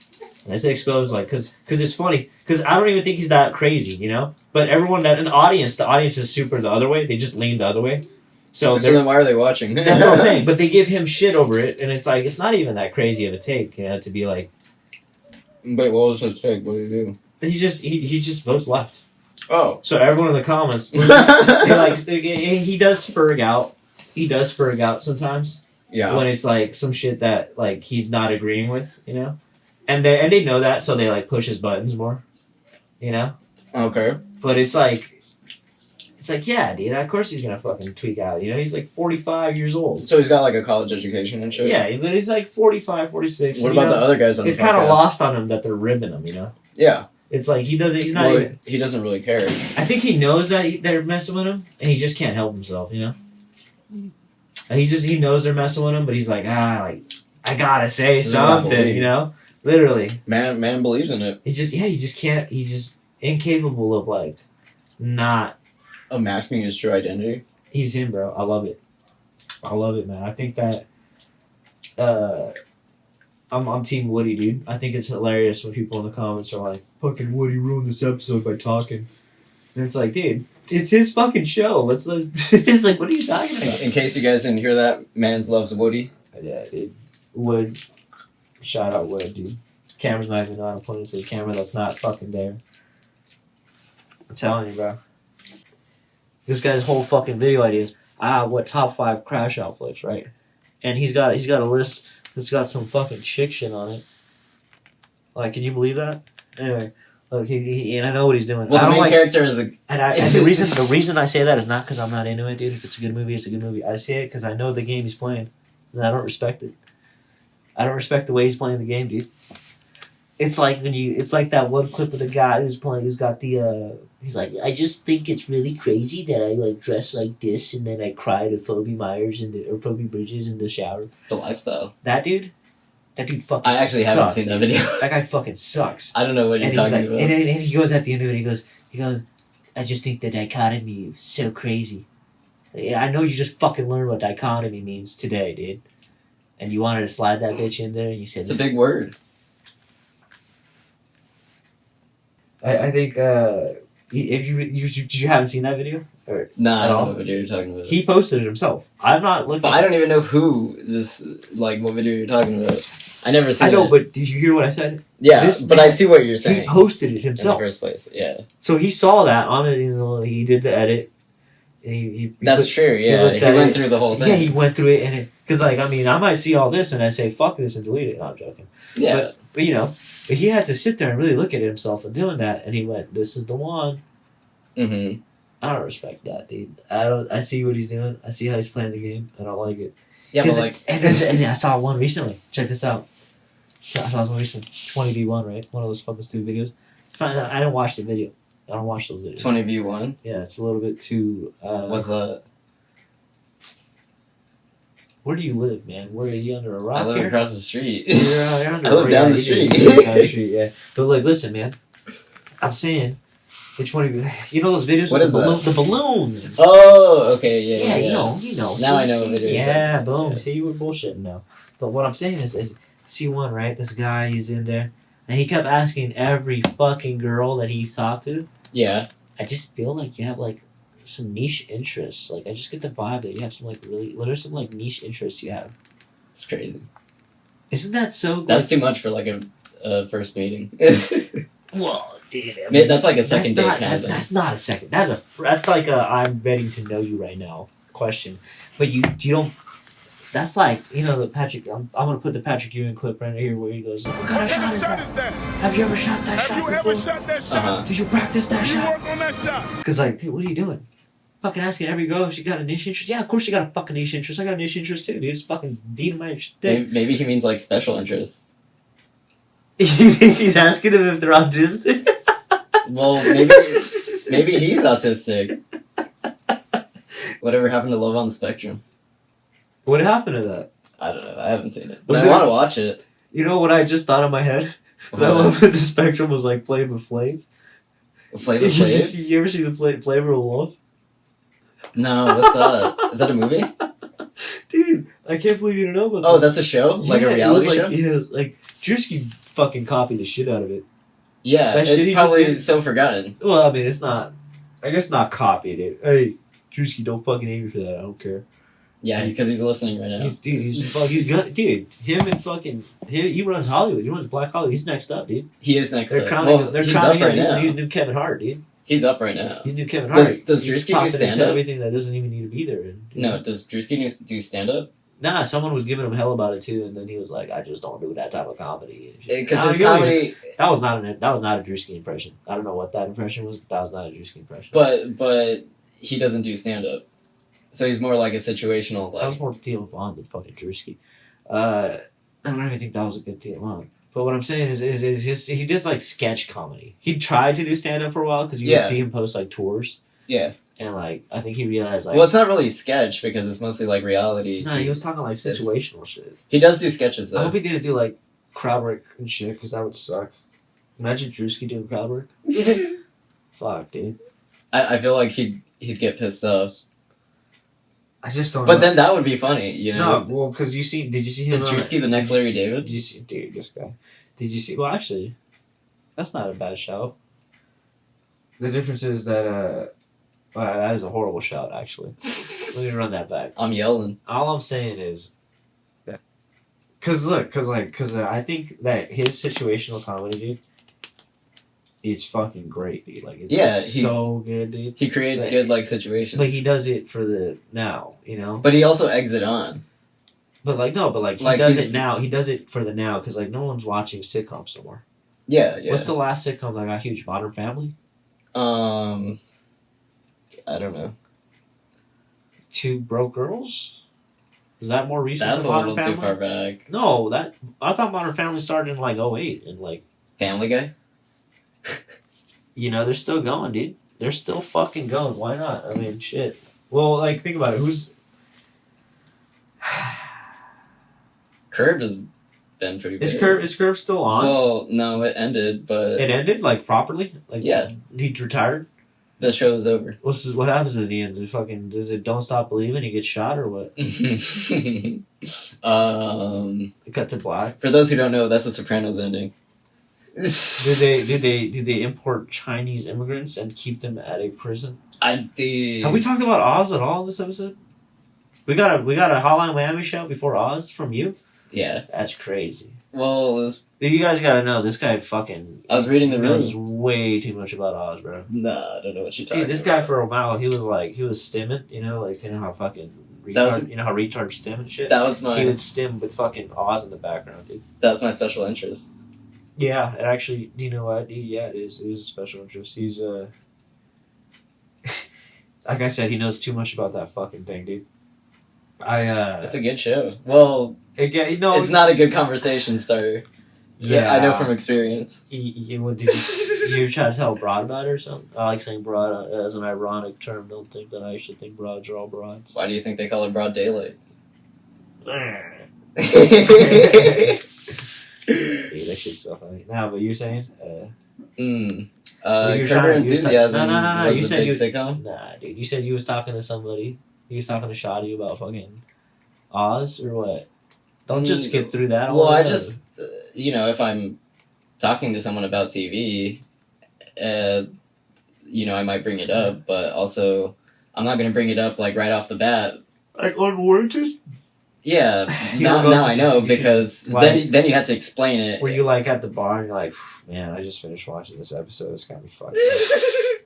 And I say expose like because it's funny, because I don't even think he's that crazy, you know. But everyone that in the audience is super the other way. They just lean the other way. So then why are they watching? That's what I'm saying. But they give him shit over it, and it's like it's not even that crazy of a take, you know, to be like. Wait, what was his take? What did he do? He just votes left. Oh. So everyone in the comments, he does spurg out. He does spurg out sometimes. Yeah. When it's like some shit that like he's not agreeing with, you know, and they know that, so they like push his buttons more, you know. Okay. But it's like, yeah, dude, of course he's gonna fucking tweak out. You know, he's like 45 years old. So he's got like a college education and shit? Yeah, but he's like 45, 46. What about the other guys on the podcast? It's kind of lost on him that they're ribbing him, you know? Yeah. It's like he doesn't really care. I think he knows that they're messing with him, and he just can't help himself, you know? He knows they're messing with him, but he's like, I gotta say something, you know? Literally. Man believes in it. He just can't, he's just incapable of like, not... Of masking his true identity? He's him, bro. I love it, man. I think that, I'm Team Woody, dude. I think it's hilarious when people in the comments are like, fucking Woody ruined this episode by talking. And it's like, dude, it's his fucking show. It's like, what are you talking about? In case you guys didn't hear that, Mans loves Woody. Yeah, dude. Wood. Shout out Wood, dude. Camera's not even on. I'm pointing to the camera that's not fucking there. I'm telling you, bro. This guy's whole fucking video ideas. what top 5 crash out flicks, right? And he's got a list that's got some fucking chick shit on it. Like, can you believe that? Anyway, look, he and I know what he's doing. Well, I the don't main character is a. and the reason I say that is not because I'm not into it, dude. If it's a good movie, it's a good movie. I say it because I know the game he's playing, and I don't respect it. I don't respect the way he's playing the game, dude. It's like it's like that one clip of the guy who's got the, he's like, I just think it's really crazy that I like dress like this and then I cry to Phoebe Bridges in the shower. It's a lifestyle. That dude fucking I actually sucks, haven't seen that video. That guy fucking sucks. I don't know what you're talking about. And he goes at the end of it, he goes, I just think the dichotomy is so crazy. Yeah, I know you just fucking learned what dichotomy means today, dude. And you wanted to slide that bitch in there and you said... It's a big word. I think, if you haven't seen that video? Or Nah, I don't all? know what video you're talking about. He posted it himself. I'm not looking... But I don't even know who this, like, what video you're talking about. I never seen it. I know, but did you hear what I said? Yeah, This but man, I see what you're saying. He posted it in himself. the first place, yeah. So he saw that on it, he did the edit. That's true, yeah. He went through the whole thing. Yeah, he went through it, and because, like, I mean, I might see all this and I say, fuck this and delete it. No, I'm joking. Yeah. But you know, but he had to sit there and really look at himself and doing that, and he went, this is the one. Mm-hmm. I don't respect that, dude. I see what he's doing. I see how he's playing the game. I don't like it. Yeah, but like... And I saw one recently. Check this out. I saw one recently. 20v1, right? One of those fucking stupid videos. I didn't watch the video. I don't watch those videos. 20v1? Yeah, it's a little bit too... What's that? Where do you live, man? Where are you, under a rock I live here? across the street. You're under I live down the street. Down the street, yeah. But like, listen, man. I'm saying, which one of you know those videos What with is the balloons? Oh, okay, yeah. You know. Now I know what video you're Yeah, talking about. boom. Yeah. See, you were bullshitting now. But what I'm saying is see one, right? This guy, he's in there, and he kept asking every fucking girl that he talked to. Yeah. I just feel like you have like some niche interests. Like I just get the vibe that you have some like really. What are some like niche interests you have? It's crazy. Isn't that so? That's too much for like a first meeting. Well, dude, I mean, That's like a second date kind of thing. That's not a second. That's like a I'm ready to know you right now question. But you don't. That's like, you know, the Patrick. I'm gonna put the Patrick Ewing clip right here where he goes, "What kind of shot is that? Have you ever shot that shot before? Uh-huh. Did you practice that shot?" Because like, dude, what are you doing? Fucking asking every girl if she got a niche interest. Yeah, of course she got a fucking niche interest. I got a niche interest too, dude. Just fucking beating my dick. Maybe he means like special interests. You think he's asking them if they're autistic? Well, maybe he's autistic. Whatever happened to Love on the Spectrum? What happened to that? I don't know. I haven't seen it. But Was I it- want to watch it. You know what I just thought in my head? That Love on the Spectrum was like Flavor Flav. Flavor Flav? You ever see the Flavor of Love? No, what's that? Is that a movie? Dude, I can't believe you don't know about Oh, this. that's a show? Like Yeah, a reality it was show? like, yeah, it was like Drewski fucking copied the shit out of it. Yeah, That shit he it's just probably did- so forgotten. Well, I mean, it's not. I guess not copied it. Hey, Drewski, don't fucking hate me for that. I don't care. Yeah, because he's listening right now. He's good, dude. Him and fucking he runs Hollywood. He runs Black Hollywood. He's next up, dude. He is next They're up. crowning. Well, they're he's crowning up right him. now. He's new Kevin Hart, dude. He's up right now. He's new Kevin Hart. Does He's Drewski do popping into stand-up? everything that doesn't even need to be there. No, does Drewski do stand-up? Nah, someone was giving him hell about it too, and then he was like, "I just don't do that type of comedy." Because Nah, his he really comedy... that was not a Drewski impression. I don't know what that impression was, but that was not a Drewski impression. But he doesn't do stand-up. So he's more like a situational... That was more Theo Vaughn than fucking Drewski. I don't even think that was a good Theo Vaughn. But what I'm saying is just, he does like sketch comedy. He tried to do stand-up for a while because you would see him post like tours. Yeah. And like, I think he realized like... Well, it's not really sketch because it's mostly like reality. No, he was talking like situational shit. He does do sketches I though. hope he didn't do like crowd work and shit because that would suck. Imagine Drewski doing crowd work. Fuck, dude. I feel like he'd get pissed off. I just don't know. But then that would be funny, you know? No, well, because did you see him? Is Drewski the next Larry David? Did you see, dude, this guy? Did you see? Well, actually, that's not a bad shout. The difference is that that is a horrible shout. Actually, let me run that back. I'm yelling. All I'm saying is that, because I think that his situational comedy, dude, it's fucking great, dude. Like it's, Yeah, it's so good, dude. He creates But- good like situations. But he does it for the now, you know. But he also eggs it on. But like no, but like he Like, does he's- it now. He does it for the now because like no one's watching sitcoms no more. Yeah, yeah. What's the last sitcom that got huge? Modern Family. I don't know. Two Broke Girls. Is that more recent? That's a than Modern little Family? too far back. No, that I thought Modern Family started in like 08 and like Family Guy. you know they're still going, dude. They're still fucking going. Why not? I mean, shit. Well, like think about it. Who's Curb has been pretty big. is Curb still on? Well, no, it ended, but It ended like properly. Like Yeah. he retired. the show is over. What happens at the end? Does it Don't Stop Believing? He gets shot or what? Cut to black. For those who don't know, that's the Sopranos ending. Do they import Chinese immigrants and keep them at a prison? I do. Have we talked about Oz at all in this episode? We got a Hotline Miami show before Oz from you. Yeah. That's crazy. Well, You guys gotta know this guy fucking. I was reading the knows room. way too much about Oz, bro. Nah, I don't know what you're talking Dude, this about. guy for a while he was stimming, you know, like you know how fucking That was- retard, you know how retards stim and shit. That was He my would stim with fucking Oz in the background, dude. special interest. Yeah, it actually. You know what? Yeah, it is. It is a special interest. He's like I said, he knows too much about that fucking thing, dude. It's a good show. Well, Again, you know, it's not a good conversation starter. Yeah, I know from experience. Did you try to tell a broad about it or something? I like saying broad as an ironic term. Don't think that I should think broads are all broads. Why do you think they call it broad daylight? Yeah, that shit's so funny. Nah, but you're saying? You're You're Curb trying- Your you're Enthusiasm no. was You a said big you. sitcom? Nah, dude. You said you was talking to somebody. You was talking to Shoddy about fucking Oz or what? Don't just skip through that. Well, I altogether. just, if I'm talking to someone about TV, I might bring it up, but also I'm not going to bring it up like right off the bat. like unwarranted. Yeah, You now don't go I to- know because Why? then you have to explain it. Were you like at the bar and you're like, man, I just finished watching this episode. It's got me fucked.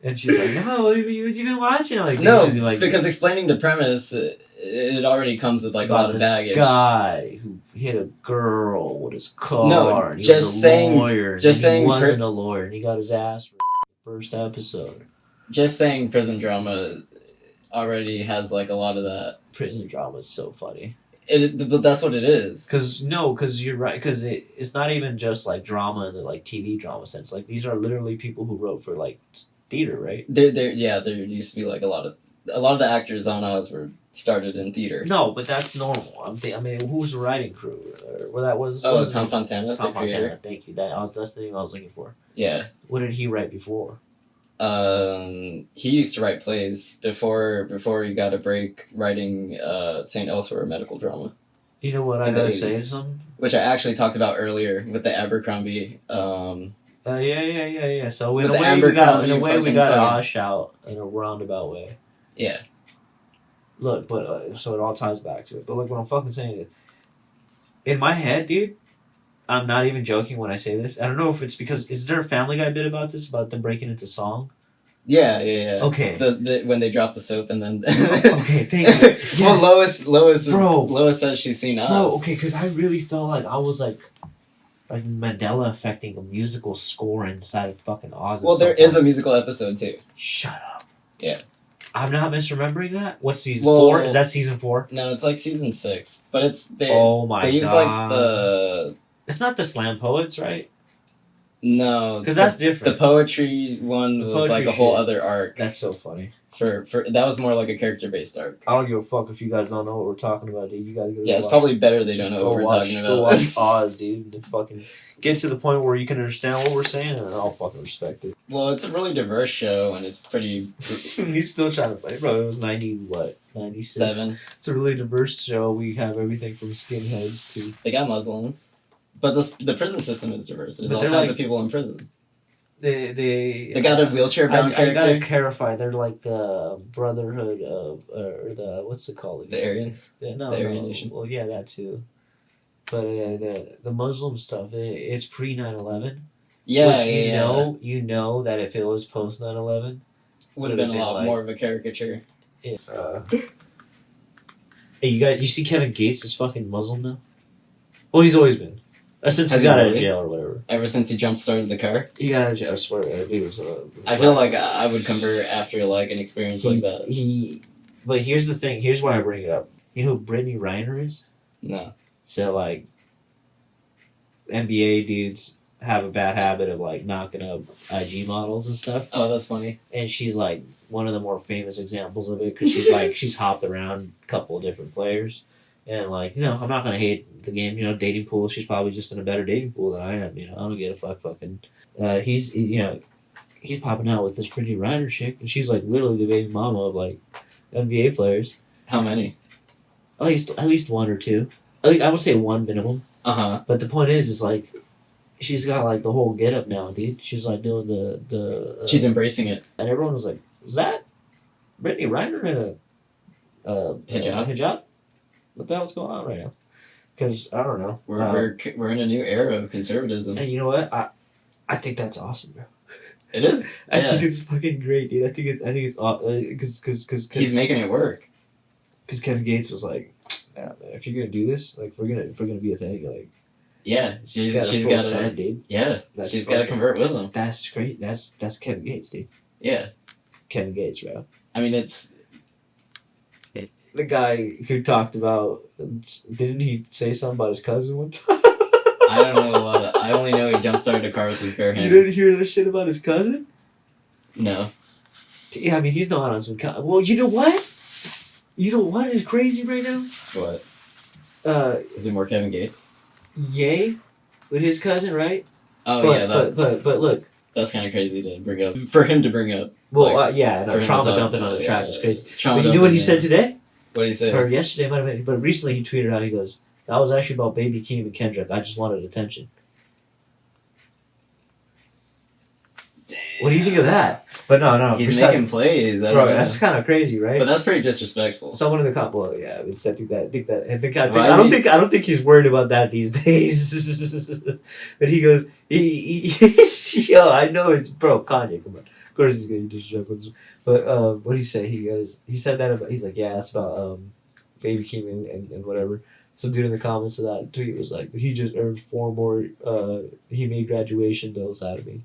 And she's like, no, what have you been watching? Like, No, she's like, because explaining the premise, it already comes with like it's a about lot of this baggage. guy who hit a girl with his car. No, and he just was a saying- lawyer. just and saying he wasn't a lawyer, and he got his ass raped in the first episode. Just saying prison drama already has like a lot of that. Prison drama is so funny. But that's what it is. Because you're right. Because it's not even just like drama in the like TV drama sense. Like these are literally people who wrote for like theater, right? There used to be like a lot of the actors on Oz were started in theater. No, but that's normal. I mean, who's the writing crew? Well, that was. Oh, what was Tom it? Fontana, Tom the creator. Fontana. Thank you. That's the thing I was looking for. Yeah. What did he write before? He used to write plays before he got a break writing St. Elsewhere medical drama, You know what I In the gotta say 80s. something? which I actually talked about earlier with the Abercrombie. Yeah. So in With a the way we got Abercrombie we got fucking Osh out in a roundabout way. Yeah. Look, but so it all ties back to it. But like what I'm fucking saying is, in my head, dude, I'm not even joking when I say this. I don't know if it's because is there a Family Guy bit about this about them breaking into song? Yeah. Okay. The when they drop the soap and then. Okay, thank you. Well, Yes. Lois says she's seen Oz. Bro, okay, because I really felt like I was like Mandela affecting a musical score inside of fucking Oz. at Well, there some is a point. musical episode too. Shut up. Yeah. I'm not misremembering that. What's season Well- 4? Is that season 4? No, it's like season 6, but it's Oh my they use god. like the It's not the slam poets, right? no Because that's the different. poetry one The was poetry like a whole shit. other arc That's so funny. for that was more like a character based arc. I don't give a fuck if you guys don't know what we're talking about, dude. You gotta go. Yeah, it's watch probably better they Just don't know go what we're watch, talking Go about. watch Oz, dude. And fucking get to the point where you can understand what we're saying, and I'll fucking respect it. Well, it's a really diverse show and it's pretty He's still trying to play, bro. It was 96. 7. It's a really diverse show. We have everything from skinheads to. They got Muslims, but the prison system is diverse. There's But all they're kinds like- of people in prison. They They got a wheelchair bound I character. gotta clarify. They're like the Brotherhood of, or the what's it called? The Aryans. No, the Aryan Nation. Well, yeah, that too. But the Muslim stuff, it's pre 9/11, Yeah, Which yeah. you know that if it was post 9/11, Would have been a lot like- more of a caricature. Hey, you see Kevin Gates is fucking Muslim now? Well, he's always been. Since Has he got he out of really? jail or whatever. Ever since he jump started the car. He got out of jail, I swear. He was, I feel like I would convert after like an experience like that. But here's the thing. Here's why I bring it up. You know who Brittany Reiner is? No. So, like, NBA dudes have a bad habit of, like, knocking up IG models and stuff. Oh, that's funny. And she's, like, one of the more famous examples of it because she's, like, she's hopped around a couple of different players. And, like, you know, I'm not going to hate the game, you know, dating pool. She's probably just in a better dating pool than I am, you know. I don't get a fucking. He's popping out with this Brittany Reiner chick, and she's, like, literally the baby mama of, like, NBA players. How many? At least one or two. I would say one minimum. Uh-huh. But the point is like, she's got like the whole get up now, dude. She's like doing the. She's embracing it. And everyone was like, "Is that Brittany Reiner in a hijab? What the hell's going on right now?" Because I don't know. We're in a new era of conservatism. And you know what? I think that's awesome, bro. It is. I think it's fucking great, dude. I think it's because he's making it work. Because Kevin Gates was like, "Yeah, man, if you're gonna do this, like, if we're gonna be a thing, like, yeah, she's got to, dude. Yeah, she's got to convert with him. That's great. That's Kevin Gates, dude. Yeah, Kevin Gates, bro. I mean, it's the guy who talked about. Didn't he say something about his cousin one time? I don't know a lot. I only know he jump started a car with his bare hands. You didn't hear that shit about his cousin? No. Yeah, I mean, he's not on some. Well, you know what? You know what is crazy right now? What? Is it more Kevin Gates? Yay, with his cousin, right? Oh but, yeah, but look, that's kind of crazy to bring up for him to bring up. Well, like, trauma dumping on the track is crazy. Trauma But you know what he said today? What did he say? Or yesterday, might have been, but recently he tweeted out. He goes, "That was actually about Baby Keem and Kendrick. I just wanted attention." Damn. What do you think of that? But no, he's making plays. I don't bro, know. that's kind of crazy, right? But that's pretty disrespectful. Someone in the comp, well, yeah, I Why don't think he's worried about that these days. But he goes, yo, I know it's bro, Kanye, come on. Of course he's gonna disrespectful. But what did he say? He said that about. He's like, yeah, that's about Baby Keem and whatever. Some dude in the comments of that tweet was like, he just earned 4 more. He made graduation bills out of me.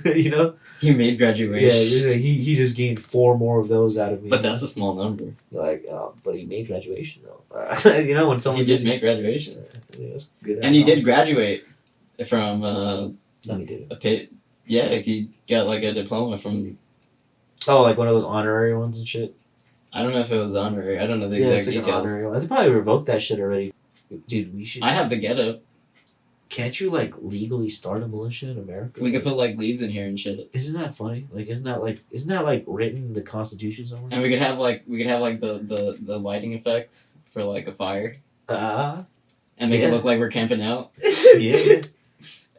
You know, he made graduation. Yeah, he just gained 4 more of those out of me. But that's a small number. Like, but he made graduation though. You know, when someone he did make graduation, good, and he did graduate from. No, he didn't. Yeah, he got like a diploma from. Oh, like one of those honorary ones and shit. I don't know if it was honorary. I don't know the exact like details. An honorary. They probably revoked that shit already. Dude, we should. I have the getup. Can't you like legally start a militia in America? We could put like leaves in here and shit. Isn't that funny? Like, isn't that like written in the Constitution somewhere? And we could have like the lighting effects for like a fire. And make it look like we're camping out. Yeah.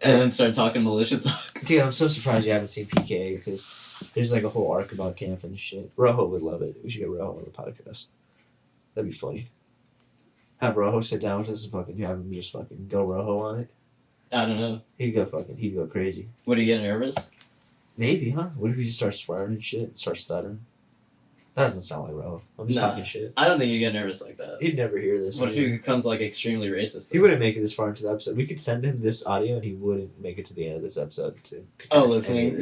And then start talking militia talk. Dude, I'm so surprised you haven't seen PKA because there's like a whole arc about camping and shit. Rojo would love it. We should get Rojo on the podcast. That'd be funny. Have Rojo sit down with us and fucking have him just fucking go Rojo on it. I don't know. He'd go crazy. Would he get nervous? Maybe, huh? What if he just starts swearing and shit? Start stuttering? That doesn't sound like Rojo. I'm just talking shit. I don't think he'd get nervous like that. He'd never hear this. What if he becomes like extremely racist? He wouldn't make it this far into the episode. We could send him this audio and he wouldn't make it to the end of this episode. Listening.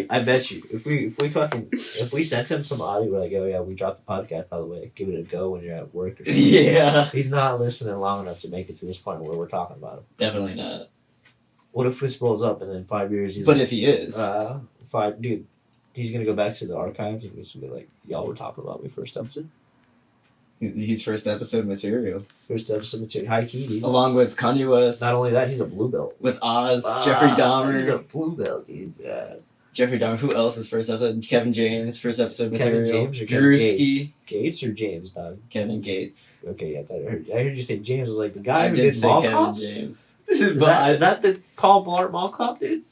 I bet you. If we sent him some audio, we're like, oh yeah, we dropped the podcast, by the way. Give it a go when you're at work or something. Yeah. He's not listening long enough to make it to this point where we're talking about him. Definitely not. What if this blows up and in 5 years he's But if he is. Dude, he's gonna go back to the archives and he's gonna be like, y'all were talking about me first episode. He's first episode material. First episode material. High key, dude. Along with Kanye West. Not only that, he's a blue belt. With Oz, Jeffrey Dahmer. He's a blue belt, dude. Yeah. Jeffrey Dahmer. Who else is first episode? Kevin James, first episode material. Kevin James or Kevin Gates? Gates or James, dog? Kevin Gates. Okay, yeah, I heard you say James was like the guy who did did say Mall Kevin Cop? James. Is that the Paul Blart Mall Cop, dude?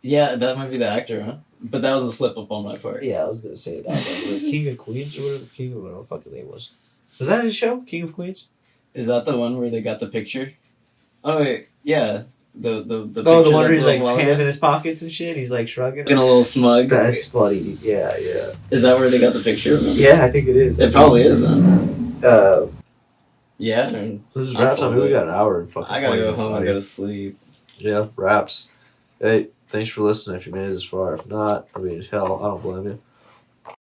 Yeah, that might be the actor, huh? But that was a slip up on my part. Yeah, I was gonna say that. Like, King of Queens or whatever. King of whatever the fuck his name was. Was that his show? King of Queens? Is that the one where they got the picture? Oh wait, yeah. The Oh, the picture one where he's that's like a while hands ago? in his pockets and shit. He's like shrugging. Looking a little smug. That's funny. Yeah. Is that where they got the picture of him? Yeah, I think it is. It probably is, huh? Yeah. This is I'll wraps. I mean, pull we it. got an hour and fucking. I gotta 20 go minutes home and audio. go to sleep. Yeah, wraps. Hey, thanks for listening. If you made it this far, if not, I mean, hell, I don't blame you.